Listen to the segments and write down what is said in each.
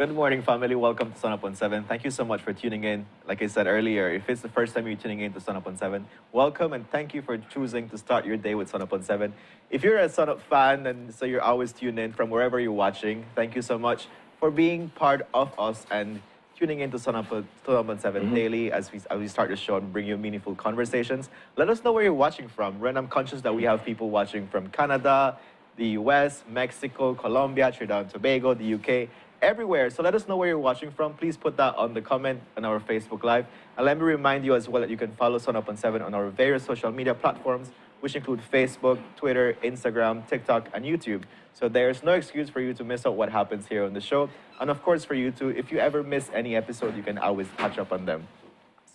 Good morning, family. Welcome to Sun Up on 7. Thank you so much for tuning in. Like I said earlier, if it's the first time you're tuning in to Sun Up on 7, welcome and thank you for choosing to start your day with Sun Up on 7. If you're a Sun Up fan and so you're always tuned in from wherever you're watching, thank you so much for being part of us and tuning in to Sun Up on 7 daily as we start the show and bring you meaningful conversations. Let us know where you're watching from. Ren, I'm conscious that we have people watching from Canada, the US, Mexico, Colombia, Trinidad and Tobago, the UK, everywhere. So let us know where you're watching from. Please put that on the comment on our Facebook Live. And let me remind you as well that you can follow Sun Up on 7 on our various social media platforms, which include Facebook, Twitter, Instagram, TikTok, and YouTube. So there's no excuse for you to miss out what happens here on the show. And of course, for you to, if you ever miss any episode, you can always catch up on them.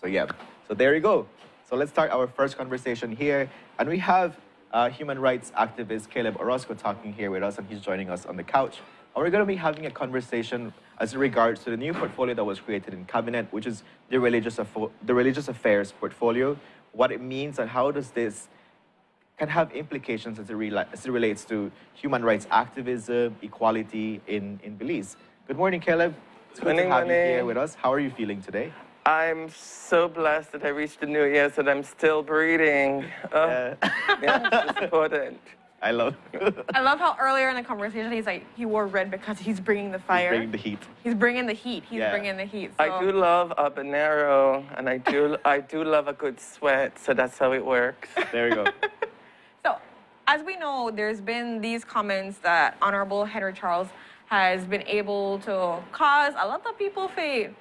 So yeah, so there you go. So let's start our first conversation here. And we have human rights activist Caleb Orozco talking here with us, and he's joining us on the couch. And we're going to be having a conversation as regards to the new portfolio that was created in Cabinet, which is the religious affairs portfolio, what it means and how does this can have implications as it relates to human rights activism, equality in Belize. Good morning, Caleb. It's good to have you here with us. How are you feeling today? I'm so blessed that I reached the new year, so that I'm still breathing. Yeah, it's important. I love how earlier in the conversation he's like, he wore red because he's bringing the fire. He's bringing the heat. He's bringing the heat. He's bringing the heat. So. I do love habanero, and I do love a good sweat, so that's how it works. There you go. So, as we know, there's been these comments that Honorable Henry Charles has been able to cause a lot of people fade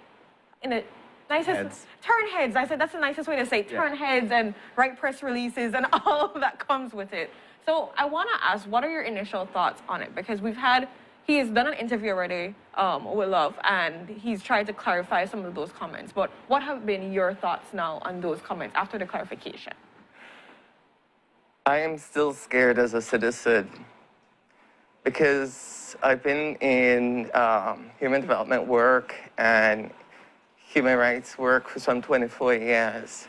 in the nicest turn heads. I said that's the nicest way to say turn heads and write press releases and all that comes with it. So I want to ask, what are your initial thoughts on it? Because he has done an interview already with Love, and he's tried to clarify some of those comments. But what have been your thoughts now on those comments after the clarification? I am still scared as a citizen because I've been in human development work and human rights work for some 24 years,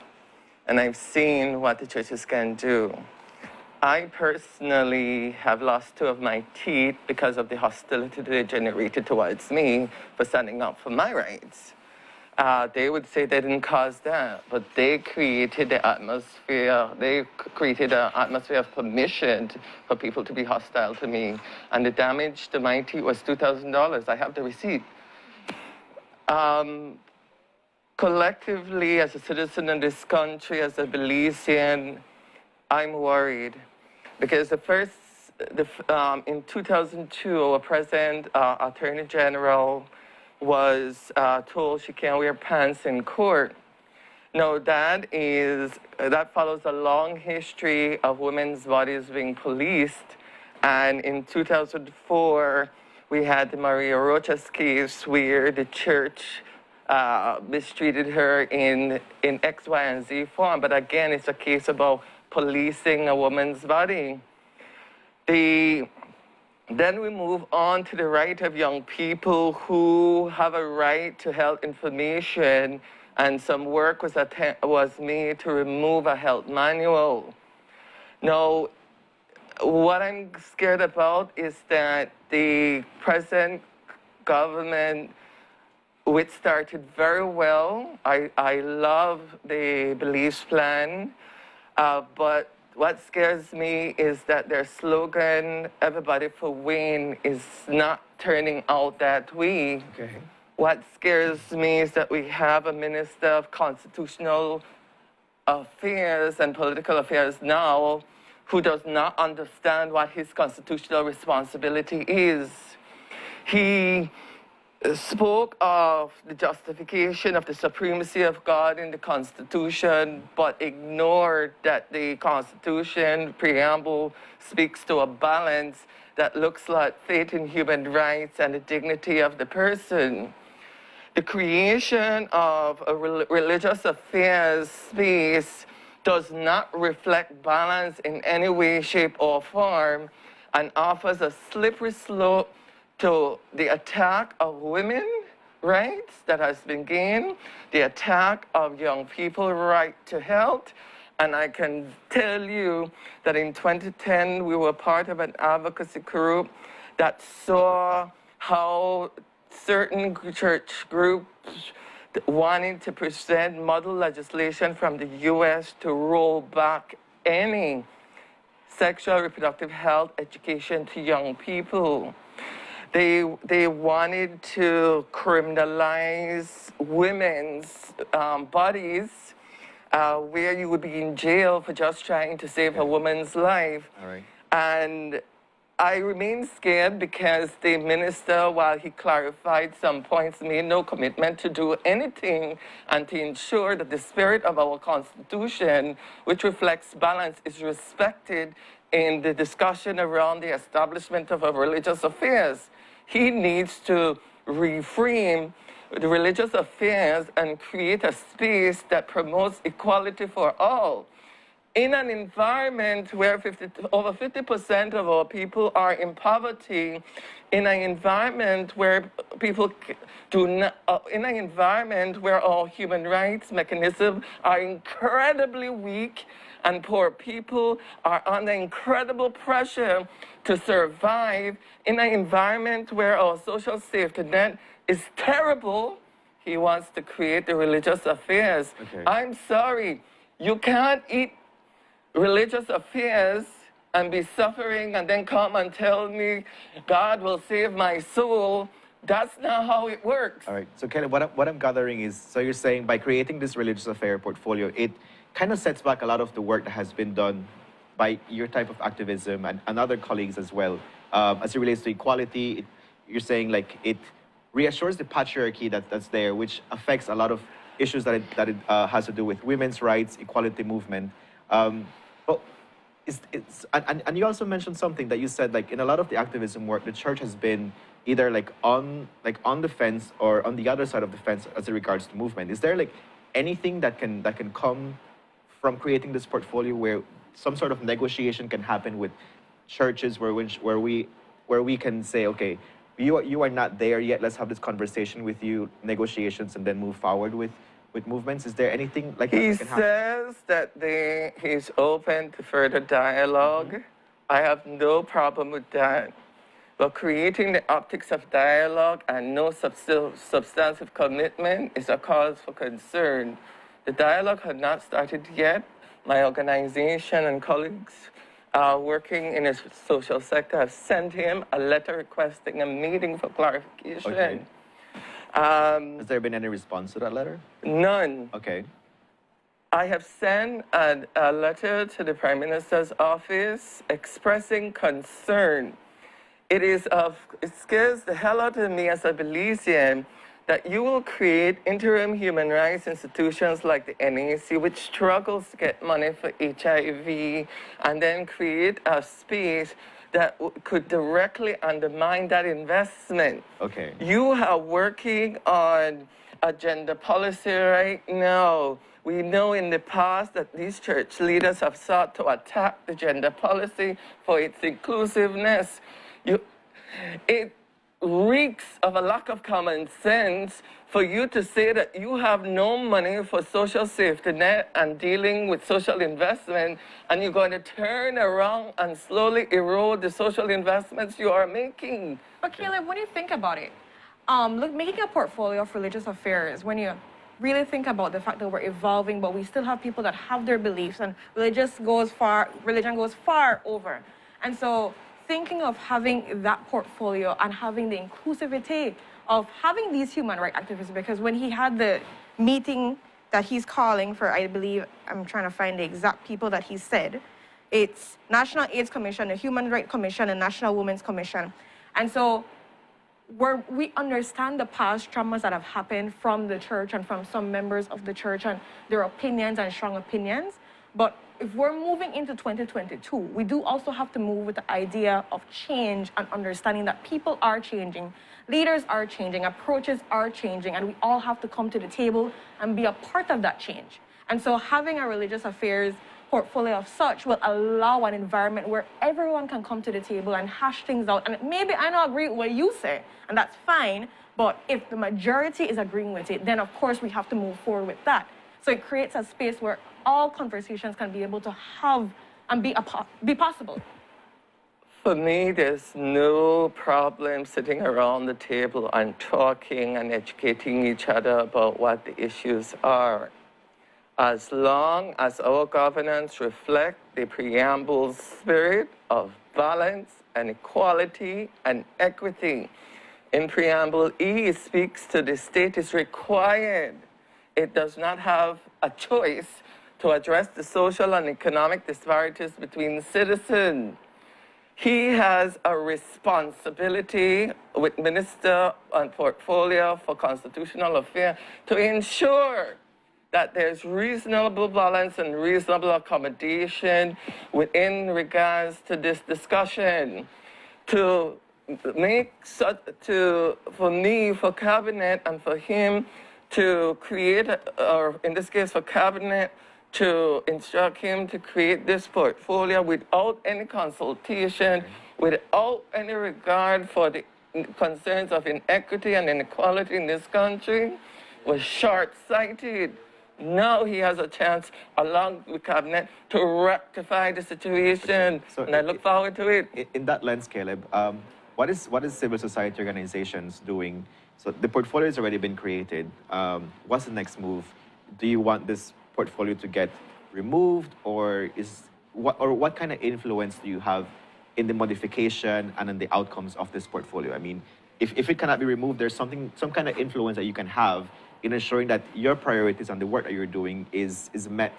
and I've seen what the churches can do. I personally have lost 2 of my teeth because of the hostility they generated towards me for standing up for my rights. They would say they didn't cause that, but they created the atmosphere. They created an atmosphere of permission for people to be hostile to me. And the damage to my teeth was $2,000. I have the receipt. Collectively, as a citizen in this country, as a Belizean, I'm worried because in 2002, our present Attorney General was told she can't wear pants in court. Now that follows a long history of women's bodies being policed, and in 2004, we had the Maria Rocha's case where the church mistreated her in X, Y, and Z form. But again, it's a case about policing a woman's body. Then we move on to the right of young people who have a right to health information, and some work was made to remove a health manual. Now, what I'm scared about is that the present government, which started very well. I love the Belize plan, but what scares me is that their slogan, "Everybody for Wayne," is not turning out that way. Okay. What scares me is that we have a Minister of Constitutional Affairs and Political Affairs now who does not understand what his constitutional responsibility is. He spoke of the justification of the supremacy of God in the Constitution, but ignored that the Constitution preamble speaks to a balance that looks like faith in human rights and the dignity of the person. The creation of a religious affairs space does not reflect balance in any way, shape, or form, and offers a slippery slope to the attack of women rights that has been gained, the attack of young people's right to health. And I can tell you that in 2010, we were part of an advocacy group that saw how certain church groups wanting to present model legislation from the U.S. to roll back any sexual reproductive health education to young people. They wanted to criminalize women's bodies where you would be in jail for just trying to save a woman's life. All right. And I remain scared because the minister, while he clarified some points, made no commitment to do anything and to ensure that the spirit of our Constitution, which reflects balance, is respected in the discussion around the establishment of our religious affairs. He needs to reframe the religious affairs and create a space that promotes equality for all. In an environment where over 50% of our people are in poverty, in an environment where people in an environment where our human rights mechanisms are incredibly weak and poor people are under incredible pressure to survive, in an environment where our social safety net is terrible, he wants to create the religious affairs. Okay. I'm sorry, you can't eat religious affairs and be suffering and then come and tell me God will save my soul. That's not how it works. All right. So, Caleb, what I'm gathering is, so you're saying by creating this religious affair portfolio, it kind of sets back a lot of the work that has been done by your type of activism and other colleagues as well. As it relates to equality, you're saying like it reassures the patriarchy that's there, which affects a lot of issues that it has to do with women's rights, equality movement. But and you also mentioned something that you said, like in a lot of the activism work, the church has been either like on the fence or on the other side of the fence as it regards to movement. Is there like anything that can come from creating this portfolio where some sort of negotiation can happen with churches where we can say, okay, you are not there yet, let's have this conversation with you, negotiations, and then move forward with movements? Is there anything like that He that can happen? says that he's open to further dialogue. Mm-hmm. I have no problem with that. But creating the optics of dialogue and no substantive commitment is a cause for concern. The dialogue had not started yet. My organization and colleagues working in the social sector have sent him a letter requesting a meeting for clarification. Okay. Has there been any response to that letter? None. Okay. I have sent a letter to the Prime Minister's office expressing concern. It scares the hell out of me as a Belizean that you will create interim human rights institutions like the NAC, which struggles to get money for HIV, and then create a space that could directly undermine that investment. Okay. You are working on a gender policy right now. We know in the past that these church leaders have sought to attack the gender policy for its inclusiveness. It reeks of a lack of common sense for you to say that you have no money for social safety net and dealing with social investment, and you're going to turn around and slowly erode the social investments you are making. But Caleb, when you think about it, making a portfolio of religious affairs, when you really think about the fact that we're evolving, but we still have people that have their beliefs, and religion goes far over. And so thinking of having that portfolio and having the inclusivity of having these human rights activists, because when he had the meeting that he's calling for, I believe, I'm trying to find the exact people that he said, it's National AIDS Commission, the Human Rights Commission, and National Women's Commission. And so we understand the past traumas that have happened from the church and from some members of the church and their opinions and strong opinions. But if we're moving into 2022, we do also have to move with the idea of change and understanding that people are changing, leaders are changing, approaches are changing, and we all have to come to the table and be a part of that change. And so having a religious affairs portfolio of such will allow an environment where everyone can come to the table and hash things out. And maybe I don't agree with what you say, and that's fine, but if the majority is agreeing with it, then of course we have to move forward with that. So it creates a space where all conversations can be able to have and be possible. For me, there's no problem sitting around the table and talking and educating each other about what the issues are, as long as our governance reflects the preamble's spirit of balance and equality and equity. In preamble E, it speaks to the state is required. It does not have a choice to address the social and economic disparities between citizens. He has a responsibility with Minister and Portfolio for Constitutional Affairs to ensure that there's reasonable balance and reasonable accommodation within regards to this discussion. To make such, for me, for Cabinet and for him to create, or in this case for Cabinet, to instruct him to create this portfolio without any consultation, without any regard for the concerns of inequity and inequality in this country, was short-sighted. Now he has a chance, along with Cabinet, to rectify the situation, so and I look forward to it. In that lens, Caleb, what is civil society organizations doing? So the portfolio has already been created. What's the next move? Do you want this portfolio to get removed, or what kind of influence do you have in the modification and in the outcomes of this portfolio? I mean, if it cannot be removed, there's some kind of influence that you can have in ensuring that your priorities and the work that you're doing is met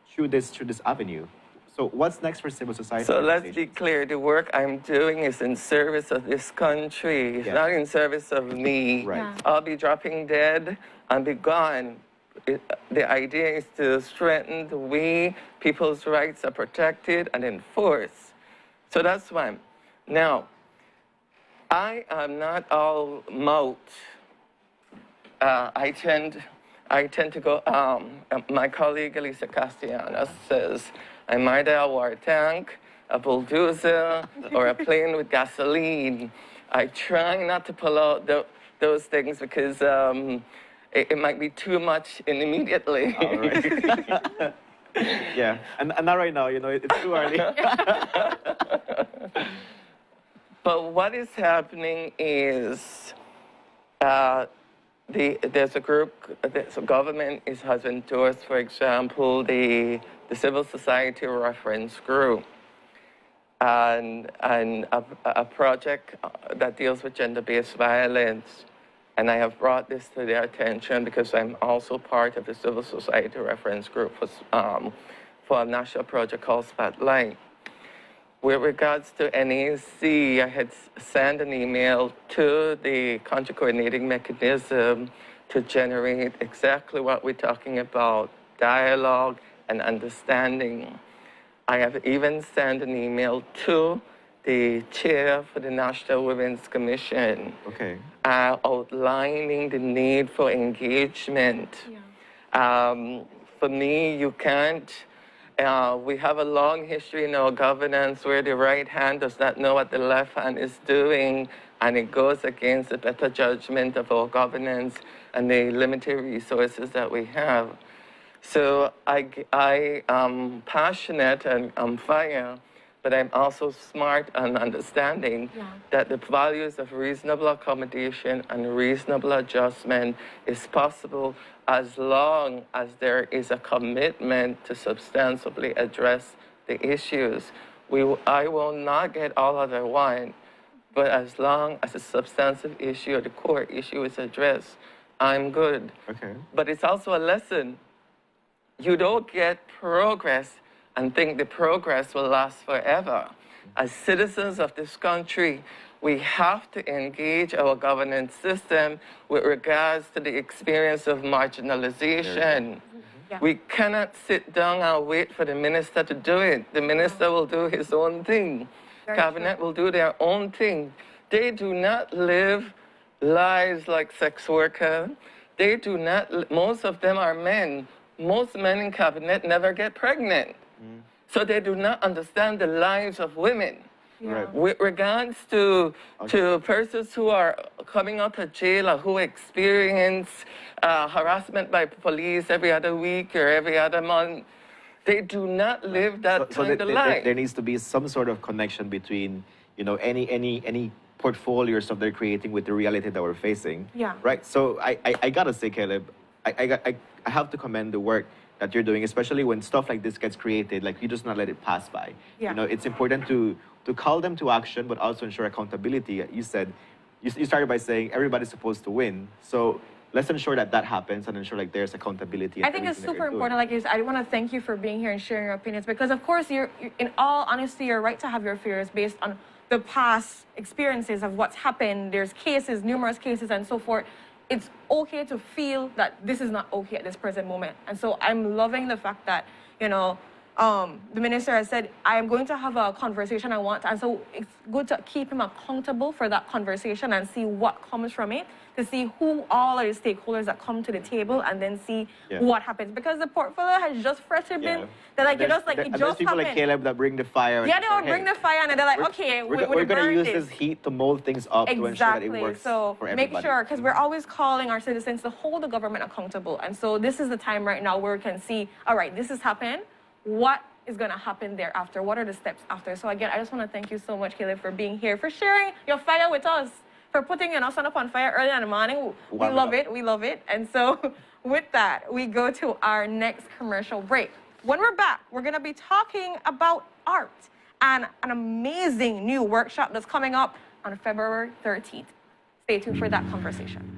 through this avenue. So what's next for civil society? So let's be clear, the work I'm doing is in service of this country. It's not in service of me. Right. Yeah. I'll be dropping dead and be gone. The idea is to strengthen the way people's rights are protected and enforced. So that's one. Now, I am not all mouth. I tend to go, my colleague Elisa Castellanos says, I'm either a war tank, a bulldozer, or a plane with gasoline. I try not to pull out those things because it might be too much immediately. All right. Yeah, and not right now, it's too early. But what is happening is there's a group, the government has endorsed, for example, the Civil Society Reference Group and a project that deals with gender-based violence. And I have brought this to their attention because I'm also part of the Civil Society Reference Group for a national project called Spotlight. With regards to NAC, I had sent an email to the country coordinating mechanism to generate exactly what we're talking about, dialogue and understanding. I have even sent an email to the chair for the National Women's Commission, outlining the need for engagement. Yeah. For me, you can't, we have a long history in our governance where the right hand does not know what the left hand is doing, and it goes against the better judgment of our governance and the limited resources that we have. So I am passionate and I'm fire, but I'm also smart and understanding that the values of reasonable accommodation and reasonable adjustment is possible as long as there is a commitment to substantively address the issues. I will not get all of the one, but as long as a substantive issue or the core issue is addressed, I'm good. Okay. But it's also a lesson. You don't get progress and think the progress will last forever. As citizens of this country, we have to engage our governance system with regards to the experience of marginalization. Yeah. We cannot sit down and wait for the minister to do it. The minister will do his own thing. Cabinet will do their own thing. They do not live lives like sex workers. They do not, most of them are men. Most men in cabinet never get pregnant. So they do not understand the lives of women. Right. With regards to persons who are coming out of jail or who experience harassment by police every other week or every other month, They do not live that So kind of life. there needs to be some sort of connection between, you know, any portfolio or stuff they're creating with the reality that we're facing. Yeah. Right. So I gotta say, Caleb, I have to commend the work that you're doing, especially when stuff like this gets created. Like, you just not let it pass by. Yeah. You know, it's important to call them to action, but also ensure accountability. You said, you started by saying everybody's supposed to win. So let's ensure that happens and ensure like there's accountability. I think it's super important. Like you said, I want to thank you for being here and sharing your opinions, because of course you're in all honesty, you're right to have your fears based on the past experiences of what's happened. There's cases, numerous cases, and so forth. It's okay to feel that this is not okay at this present moment. And so I'm loving the fact that, you know, the minister has said, I am going to have a conversation I want. And so it's good to keep him accountable for that conversation and see what comes from it, to see who all are the stakeholders that come to the table, and then see what happens. Because the portfolio has just freshly been, they're like, you just like, it just there's people happened. like Caleb that bring the fire. Yeah, they'll bring the fire, and they're like, okay, we're going to use this heat to mold things up to ensure that it works so for everybody. make sure, because we're always calling our citizens to hold the government accountable. And so this is the time right now where we can see, all right, this has happened. What is going to happen thereafter? What are the steps after? So again, I just want to thank you so much, Caleb, for being here, for sharing your fire with us, for putting Sun Up on Fire early in the morning. We love it. We love it. And so with that, we go to our next commercial break. When we're back, we're going to be talking about art and an amazing new workshop that's coming up on February 13th. Stay tuned for that conversation.